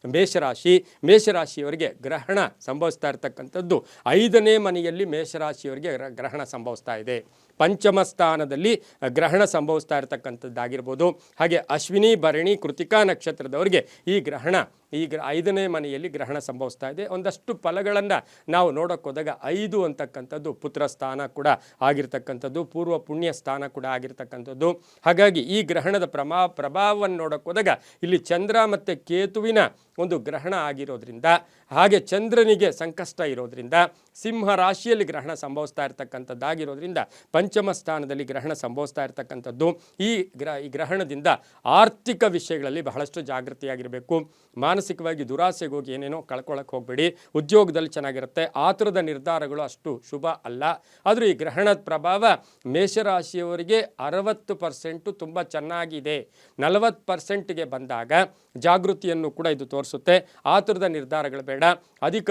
ಮೇಷರಾಶಿಯವರಿಗೆ ಗ್ರಹಣ ಸಂಭವಿಸ್ತಾ ಇರತಕ್ಕಂಥದ್ದು 5ನೇ ಮನೆಯಲ್ಲಿ ಮೇಷರಾಶಿಯವರಿಗೆ ಗ್ರಹಣ ಸಂಭವಿಸ್ತಾ ಇದೆ. ಪಂಚಮ ಸ್ಥಾನದಲ್ಲಿ ಗ್ರಹಣ ಸಂಭವಿಸ್ತಾ ಇರತಕ್ಕಂಥದ್ದಾಗಿರ್ಬೋದು. ಹಾಗೆ ಅಶ್ವಿನಿ ಭರಣಿ ಕೃತಿಕಾ ನಕ್ಷತ್ರದವರಿಗೆ ಈ ಗ್ರಹಣ 5ನೇ ಮನೆಯಲ್ಲಿ ಗ್ರಹಣ ಸಂಭವಿಸ್ತಾ ಇದೆ. ಒಂದಷ್ಟು ಫಲಗಳನ್ನು ನಾವು ನೋಡೋಕೆ ಹೋದಾಗ 5 ಅಂತಕ್ಕಂಥದ್ದು ಪುತ್ರ ಸ್ಥಾನ ಕೂಡ ಆಗಿರ್ತಕ್ಕಂಥದ್ದು, ಪೂರ್ವ ಪುಣ್ಯ ಸ್ಥಾನ ಕೂಡ ಆಗಿರ್ತಕ್ಕಂಥದ್ದು. ಹಾಗಾಗಿ ಈ ಗ್ರಹಣದ ಪ್ರಭಾವವನ್ನು ನೋಡೋಕೆ ಹೋದಾಗ ಇಲ್ಲಿ ಚಂದ್ರ ಮತ್ತು ಕೇತುವಿನ ಒಂದು ಗ್ರಹಣ ಆಗಿರೋದ್ರಿಂದ, ಹಾಗೆ ಚಂದ್ರನಿಗೆ ಸಂಕಷ್ಟ ಇರೋದ್ರಿಂದ, ಸಿಂಹ ರಾಶಿಯಲ್ಲಿ ಗ್ರಹಣ ಸಂಭವಿಸ್ತಾ ಇರತಕ್ಕಂಥದ್ದಾಗಿರೋದ್ರಿಂದ ಪಂಚಮ ಸ್ಥಾನದಲ್ಲಿ ಗ್ರಹಣ ಸಂಭವಿಸ್ತಾ ಇರತಕ್ಕಂಥದ್ದು. ಈ ಗ್ರಹಣದಿಂದ ಆರ್ಥಿಕ ವಿಷಯಗಳಲ್ಲಿ ಬಹಳಷ್ಟು ಜಾಗೃತಿಯಾಗಿರಬೇಕು. ಮಾನಸಿಕವಾಗಿ ದುರಾಸೆಗೆ ಹೋಗಿ ಏನೇನೋ ಕಳ್ಕೊಳ್ಳೋಕೆ ಹೋಗಬೇಡಿ. ಉದ್ಯೋಗದಲ್ಲಿ ಚೆನ್ನಾಗಿರುತ್ತೆ. ಆತುರದ ನಿರ್ಧಾರಗಳು ಅಷ್ಟು ಶುಭ ಅಲ್ಲ. ಆದರೂ ಈ ಗ್ರಹಣದ ಪ್ರಭಾವ ಮೇಷರಾಶಿಯವರಿಗೆ 60% ತುಂಬ ಚೆನ್ನಾಗಿದೆ. 40%ಗೆ ಬಂದಾಗ ಜಾಗೃತಿಯನ್ನು ಕೂಡ ಇದು ತೋರಿಸುತ್ತೆ. ಆತುರದ ನಿರ್ಧಾರಗಳು ಬೇಡ. ಅಧಿಕ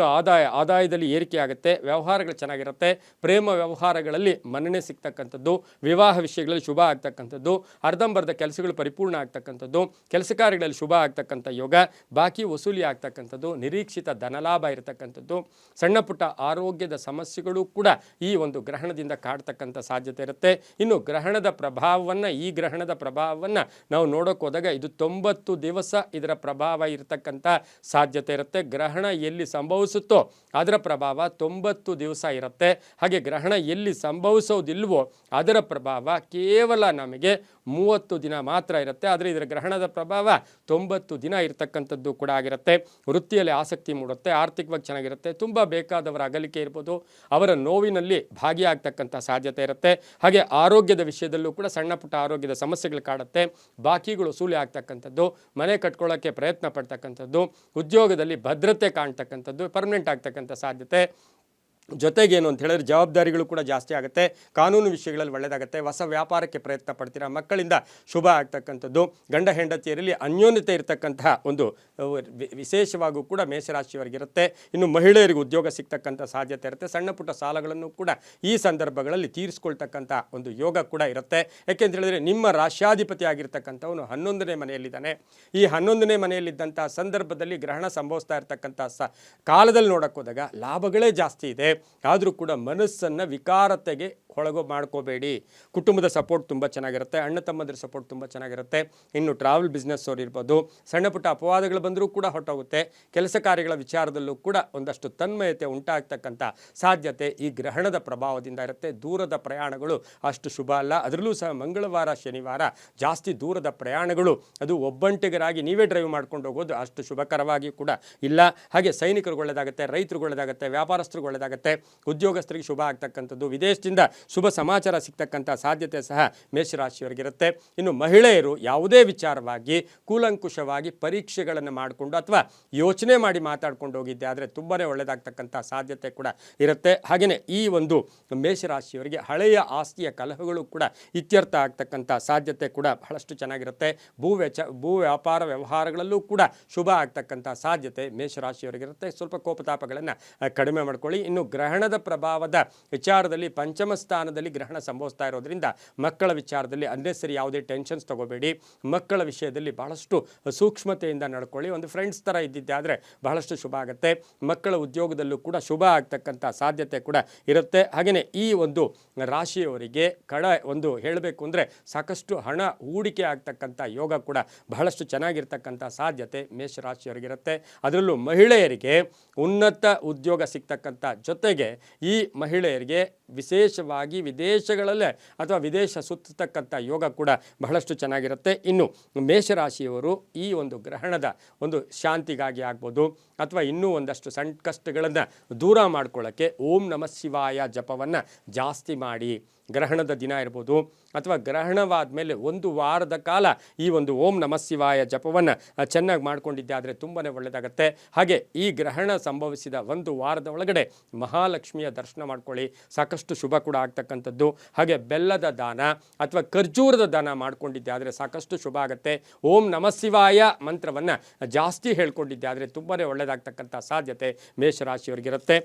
ಆದಾಯದಲ್ಲಿ ಏರಿಕೆ ಆಗುತ್ತೆ. ವ್ಯವಹಾರಗಳು ಚೆನ್ನಾಗಿರುತ್ತೆ. ಪ್ರೇಮ ವ್ಯವಹಾರಗಳಲ್ಲಿ ಮನ್ನಣೆ ಸಿಗ್ತಕ್ಕಂಥದ್ದು, ವಿವಾಹ ವಿಷಯಗಳಲ್ಲಿ ಶುಭ ಆಗ್ತಕ್ಕಂಥದ್ದು, ಅರ್ಧಂಬರ್ಧ ಕೆಲಸಗಳು ಪರಿಪೂರ್ಣ ಆಗ್ತಕ್ಕಂಥದ್ದು, ಕೆಲಸ ಕಾರ್ಯಗಳಲ್ಲಿ ಶುಭ ಆಗ್ತಕ್ಕಂಥ ಯೋಗ, ಬಾಕಿ ವಸೂಲಿ ಆಗ್ತಕ್ಕಂಥದ್ದು, ನಿರೀಕ್ಷಿತ ಧನಲಾಭ ಇರತಕ್ಕಂಥದ್ದು, ಸಣ್ಣ ಪುಟ್ಟ ಆರೋಗ್ಯದ ಸಮಸ್ಯೆಗಳು ಕೂಡ ಈ ಒಂದು ಗ್ರಹಣದಿಂದ ಕಾಡ್ತಕ್ಕಂಥ ಸಾಧ್ಯತೆ ಇರುತ್ತೆ. ಇನ್ನು ಈ ಗ್ರಹಣದ ಪ್ರಭಾವವನ್ನು ನಾವು ನೋಡೋಕೆ ಹೋದಾಗ ಇದು 90 ದಿವಸ ಇದರ ಪ್ರಭಾವ ಇರತಕ್ಕಂಥ ಸಾಧ್ಯತೆ ಇರುತ್ತೆ. ಗ್ರಹಣ ಎಲ್ಲಿ ಸಂಭವಿಸುತ್ತೋ ಅದರ ಪ್ರಭಾವ 90 ದಿವಸ ಇರುತ್ತೆ. ಹಾಗೆ ಗ್ರಹಣ ಎಲ್ಲಿ ಸಂಭವಿಸೋದಿಲ್ವೋ ಅದರ ಪ್ರಭಾವ ಕೇವಲ ನಮಗೆ 30 ದಿನ ಮಾತ್ರ ಇರುತ್ತೆ. ಆದರೆ ಇದರ ಗ್ರಹಣದ ಪ್ರಭಾವ 90 ದಿನ ಇರತಕ್ಕಂಥದ್ದು ಕೂಡ ಆಗಿರುತ್ತೆ. ವೃತ್ತಿಯಲ್ಲಿ ಆಸಕ್ತಿ ಮೂಡುತ್ತೆ. ಆರ್ಥಿಕವಾಗಿ ಚೆನ್ನಾಗಿರುತ್ತೆ. ತುಂಬ ಬೇಕಾದವರ ಅಗಲಿಕೆ ಇರ್ಬೋದು. ಅವರ ನೋವಿನಲ್ಲಿ ಭಾಗಿಯಾಗ್ತಕ್ಕಂಥ ಸಾಧ್ಯತೆ ಇರುತ್ತೆ. ಹಾಗೆ ಆರೋಗ್ಯದ ವಿಷಯದಲ್ಲೂ ಕೂಡ ಸಣ್ಣ ಪುಟ್ಟ ಆರೋಗ್ಯದ ಸಮಸ್ಯೆಗಳು ಕಾಡುತ್ತೆ. ಬಾಕಿಗಳು ವಸೂಲಿ ಆಗ್ತಕ್ಕಂಥದ್ದು, ಮನೆ ಕಟ್ಕೊಳ್ಳೋಕ್ಕೆ ಪ್ರಯತ್ನ ಪಡ್ತಕ್ಕಂಥದ್ದು, ಉದ್ಯೋಗದಲ್ಲಿ ಭದ್ರತೆ ಕಾಣ್ತಕ್ಕಂಥದ್ದು, ಪರ್ಮನೆಂಟ್ ಆಗ್ತಕ್ಕಂಥ ಸಾಧ್ಯತೆ. ಜೊತೆಗೇನು ಅಂತ ಹೇಳಿದ್ರೆ ಜವಾಬ್ದಾರಿಗಳು ಕೂಡ ಜಾಸ್ತಿ ಆಗುತ್ತೆ. ಕಾನೂನು ವಿಷಯಗಳಲ್ಲಿ ಒಳ್ಳೆಯದಾಗುತ್ತೆ. ಹೊಸ ವ್ಯಾಪಾರಕ್ಕೆ ಪ್ರಯತ್ನ ಪಡ್ತೀರಾ. ಮಕ್ಕಳಿಂದ ಶುಭ ಆಗ್ತಕ್ಕಂಥದ್ದು. ಗಂಡ ಹೆಂಡತಿಯರಲ್ಲಿ ಅನ್ಯೋನ್ಯತೆ ಇರತಕ್ಕಂತಹ ಒಂದು ವಿಶೇಷವಾಗೂ ಕೂಡ ಮೇಷರಾಶಿಯವರಿಗಿರುತ್ತೆ. ಇನ್ನು ಮಹಿಳೆಯರಿಗೆ ಉದ್ಯೋಗ ಸಿಗ್ತಕ್ಕಂಥ ಸಾಧ್ಯತೆ ಇರುತ್ತೆ. ಸಣ್ಣ ಪುಟ್ಟ ಸಾಲಗಳನ್ನು ಕೂಡ ಈ ಸಂದರ್ಭಗಳಲ್ಲಿ ತೀರಿಸ್ಕೊಳ್ತಕ್ಕಂಥ ಒಂದು ಯೋಗ ಕೂಡ ಇರುತ್ತೆ. ಯಾಕೆಂತ ಹೇಳಿದ್ರೆ ನಿಮ್ಮ ರಾಶ್ಯಾಧಿಪತಿ ಆಗಿರ್ತಕ್ಕಂಥವನು 11ನೇ ಮನೆಯಲ್ಲಿದ್ದಾನೆ. ಈ 11ನೇ ಮನೆಯಲ್ಲಿದ್ದಂಥ ಸಂದರ್ಭದಲ್ಲಿ ಗ್ರಹಣ ಸಂಭವಿಸ್ತಾ ಇರತಕ್ಕಂಥ ಕಾಲದಲ್ಲಿ ನೋಡೋಕೆ ಹೋದಾಗ ಲಾಭಗಳೇ ಜಾಸ್ತಿ ಇದೆ. ಆದರೂ ಕೂಡ ಮನಸ್ಸನ್ನು ವಿಕಾರತೆಗೆ ಮಾಡ್ಕೋಬೇಡಿ. ಕುಟುಂಬದ ಸಪೋರ್ಟ್ ತುಂಬ ಚೆನ್ನಾಗಿರುತ್ತೆ. ಅಣ್ಣ ತಮ್ಮದ್ರ ಸಪೋರ್ಟ್ ತುಂಬ ಚೆನ್ನಾಗಿರುತ್ತೆ. ಇನ್ನು ಟ್ರಾವೆಲ್ ಬಿಸ್ನೆಸ್ ಅವ್ರು ಇರ್ಬೋದು. ಸಣ್ಣ ಪುಟ್ಟ ಅಪವಾದಗಳು ಬಂದರೂ ಕೂಡ ಹೊರಟೋಗುತ್ತೆ. ಕೆಲಸ ಕಾರ್ಯಗಳ ವಿಚಾರದಲ್ಲೂ ಕೂಡ ಒಂದಷ್ಟು ತನ್ಮಯತೆ ಉಂಟಾಗ್ತಕ್ಕಂಥ ಸಾಧ್ಯತೆ ಈ ಗ್ರಹಣದ ಪ್ರಭಾವದಿಂದ ಇರುತ್ತೆ. ದೂರದ ಪ್ರಯಾಣಗಳು ಅಷ್ಟು ಶುಭ ಅಲ್ಲ. ಅದರಲ್ಲೂ ಸಹ ಮಂಗಳವಾರ ಶನಿವಾರ ಜಾಸ್ತಿ ದೂರದ ಪ್ರಯಾಣಗಳು, ಅದು ಒಬ್ಬಂಟಿಗರಾಗಿ ನೀವೇ ಡ್ರೈವ್ ಮಾಡ್ಕೊಂಡು ಹೋಗೋದು ಅಷ್ಟು ಶುಭಕರವಾಗಿ ಕೂಡ ಇಲ್ಲ. ಹಾಗೆ ಸೈನಿಕರಿಗೆ ಒಳ್ಳೆಯದಾಗುತ್ತೆ, ರೈತರಿಗೆ ಒಳ್ಳೆಯದಾಗುತ್ತೆ, ವ್ಯಾಪಾರಸ್ಥರಿಗೆ ಒಳ್ಳೆಯದಾಗುತ್ತೆ, ಉದ್ಯೋಗಸ್ಥರಿಗೆ ಶುಭ ಆಗ್ತಕ್ಕಂಥದ್ದು, ವಿದೇಶದಿಂದ ಶುಭ ಸಮಾಚಾರ ಸಿಗ್ತಕ್ಕಂಥ ಸಾಧ್ಯತೆ ಸಹ ಮೇಷರಾಶಿಯವರಿಗಿರುತ್ತೆ. ಇನ್ನು ಮಹಿಳೆಯರು ಯಾವುದೇ ವಿಚಾರವಾಗಿ ಕೂಲಂಕುಷವಾಗಿ ಪರೀಕ್ಷೆಗಳನ್ನು ಮಾಡಿಕೊಂಡು ಅಥವಾ ಯೋಚನೆ ಮಾಡಿ ಮಾತಾಡ್ಕೊಂಡು ಹೋಗಿದ್ದೆ ಆದರೆ ತುಂಬಾ ಒಳ್ಳೆಯದಾಗ್ತಕ್ಕಂಥ ಸಾಧ್ಯತೆ ಕೂಡ ಇರುತ್ತೆ. ಹಾಗೆಯೇ ಈ ಒಂದು ಮೇಷರಾಶಿಯವರಿಗೆ ಹಳೆಯ ಆಸ್ತಿಯ ಕಲಹಗಳು ಕೂಡ ಇತ್ಯರ್ಥ ಆಗ್ತಕ್ಕಂಥ ಸಾಧ್ಯತೆ ಕೂಡ ಬಹಳಷ್ಟು ಚೆನ್ನಾಗಿರುತ್ತೆ. ಭೂ ವ್ಯಾಪಾರ ವ್ಯವಹಾರಗಳಲ್ಲೂ ಕೂಡ ಶುಭ ಆಗ್ತಕ್ಕಂಥ ಸಾಧ್ಯತೆ ಮೇಷರಾಶಿಯವರಿಗಿರುತ್ತೆ. ಸ್ವಲ್ಪ ಕೋಪತಾಪಗಳನ್ನು ಕಡಿಮೆ ಮಾಡ್ಕೊಳ್ಳಿ. ಇನ್ನು ಗ್ರಹಣದ ಪ್ರಭಾವದ ವಿಚಾರದಲ್ಲಿ ಪಂಚಮ ಸ್ಥಾನದಲ್ಲಿ ಗ್ರಹಣ ಸಂಭವಿಸ್ತಾ ಇರೋದ್ರಿಂದ ಮಕ್ಕಳ ವಿಚಾರದಲ್ಲಿ ಅನ್ನೆಸರಿ ಯಾವುದೇ ಟೆನ್ಷನ್ಸ್ ತಗೋಬೇಡಿ. ಮಕ್ಕಳ ವಿಷಯದಲ್ಲಿ ಬಹಳಷ್ಟು ಸೂಕ್ಷ್ಮತೆಯಿಂದ ನಡ್ಕೊಳ್ಳಿ. ಒಂದು ಫ್ರೆಂಡ್ಸ್ ಥರ ಇದ್ದಿದ್ದೆ ಆದರೆ ಬಹಳಷ್ಟು ಶುಭ ಆಗುತ್ತೆ. ಮಕ್ಕಳ ಉದ್ಯೋಗದಲ್ಲೂ ಕೂಡ ಶುಭ ಆಗ್ತಕ್ಕಂಥ ಸಾಧ್ಯತೆ ಕೂಡ ಇರುತ್ತೆ. ಹಾಗೆಯೇ ಈ ಒಂದು ರಾಶಿಯವರಿಗೆ ಒಂದು ಹೇಳಬೇಕು ಅಂದರೆ ಸಾಕಷ್ಟು ಹಣ ಹೂಡಿಕೆ ಆಗ್ತಕ್ಕಂಥ ಯೋಗ ಕೂಡ ಬಹಳಷ್ಟು ಚೆನ್ನಾಗಿರ್ತಕ್ಕಂಥ ಸಾಧ್ಯತೆ ಮೇಷರಾಶಿಯವರಿಗಿರುತ್ತೆ. ಅದರಲ್ಲೂ ಮಹಿಳೆಯರಿಗೆ ಉನ್ನತ ಉದ್ಯೋಗ ಸಿಗ್ತಕ್ಕಂಥ ಜೊತೆಗೆ ಈ ಮಹಿಳೆಯರಿಗೆ ವಿಶೇಷವಾಗಿ ವಿದೇಶಗಳಲ್ಲೇ ಅಥವಾ ವಿದೇಶ ಸುತ್ತತಕ್ಕಂಥ ಯೋಗ ಕೂಡ ಬಹಳಷ್ಟು ಚೆನ್ನಾಗಿರುತ್ತೆ. ಇನ್ನು ಮೇಷರಾಶಿಯವರು ಈ ಒಂದು ಗ್ರಹಣದ ಒಂದು ಶಾಂತಿಗಾಗಿ ಆಗ್ಬೋದು ಅಥವಾ ಇನ್ನೂ ಒಂದಷ್ಟು ಸಂಕಷ್ಟಗಳನ್ನು ದೂರ ಮಾಡ್ಕೊಳ್ಳೋಕ್ಕೆ ಓಂ ನಮಃ ಶಿವಾಯ ಜಪವನ್ನು ಜಾಸ್ತಿ ಮಾಡಿ. ಗ್ರಹಣದ ದಿನ ಇರ್ಬೋದು ಅಥವಾ ಗ್ರಹಣವಾದ ಮೇಲೆ 1 ವಾರದ ಕಾಲ ಈ ಒಂದು ಓಂ ನಮಃ ಶಿವಾಯ ಜಪವನ್ನು ಚೆನ್ನಾಗಿ ಮಾಡ್ಕೊಂಡಿದ್ದೆ ಆದರೆ ತುಂಬಾ ಒಳ್ಳೆಯದಾಗುತ್ತೆ. ಹಾಗೆ ಈ ಗ್ರಹಣ ಸಂಭವಿಸಿದ 1 ವಾರದ ಒಳಗಡೆ ಮಹಾಲಕ್ಷ್ಮಿಯ ದರ್ಶನ ಮಾಡ್ಕೊಳ್ಳಿ. ಸಾಕಷ್ಟು ಶುಭ ಕೂಡ ಆಗ್ತಕ್ಕಂಥದ್ದು. ಹಾಗೆ ಬೆಲ್ಲದ ದಾನ ಅಥವಾ ಖರ್ಜೂರದ ದಾನ ಮಾಡ್ಕೊಂಡಿದ್ದೆ ಆದರೆ ಸಾಕಷ್ಟು ಶುಭ ಆಗುತ್ತೆ. ಓಂ ನಮಃ ಶಿವಾಯ ಮಂತ್ರವನ್ನು ಜಾಸ್ತಿ ಹೇಳ್ಕೊಂಡಿದ್ದೆ ಆದರೆ ತುಂಬಾ ಒಳ್ಳೆಯದಾಗ್ತಕ್ಕಂಥ ಸಾಧ್ಯತೆ ಮೇಷರಾಶಿಯವರಿಗಿರುತ್ತೆ.